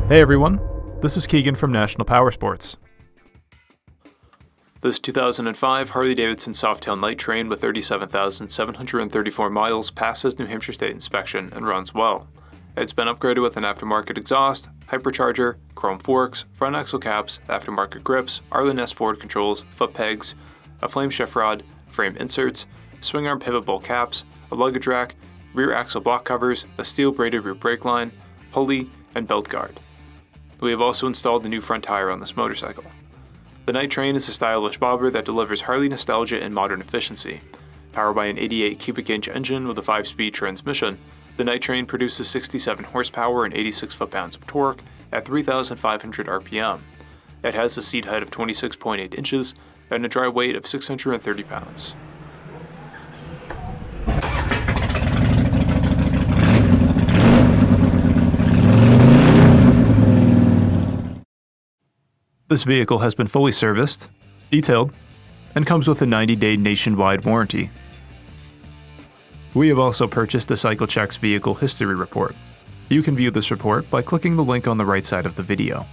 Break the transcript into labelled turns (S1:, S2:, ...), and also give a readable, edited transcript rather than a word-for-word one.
S1: Hey everyone, this is Keegan from National Powersports. This 2005 Harley-Davidson Softail night train with 37,734 miles passes New Hampshire State inspection and runs well. It's been upgraded with an aftermarket exhaust, hypercharger, chrome forks, front axle caps, aftermarket grips, Arlen S forward controls, foot pegs, a flame shift rod, frame inserts, swing arm pivot bowl caps, a luggage rack, rear axle block covers, a steel braided rear brake line, pulley, and belt guard. We have also installed the new front tire on this motorcycle. The night train is a stylish bobber that delivers Harley nostalgia and modern efficiency. Powered by an 88 cubic inch engine with a 5-speed transmission, the night train produces 67 horsepower and 86 foot-pounds of torque at 3,500 RPM. It has a seat height of 26.8 inches and a dry weight of 630 pounds. This vehicle has been fully serviced, detailed, and comes with a 90-day nationwide warranty. We have also purchased the CycleCheck's Vehicle History Report. You can view this report by clicking the link on the right side of the video.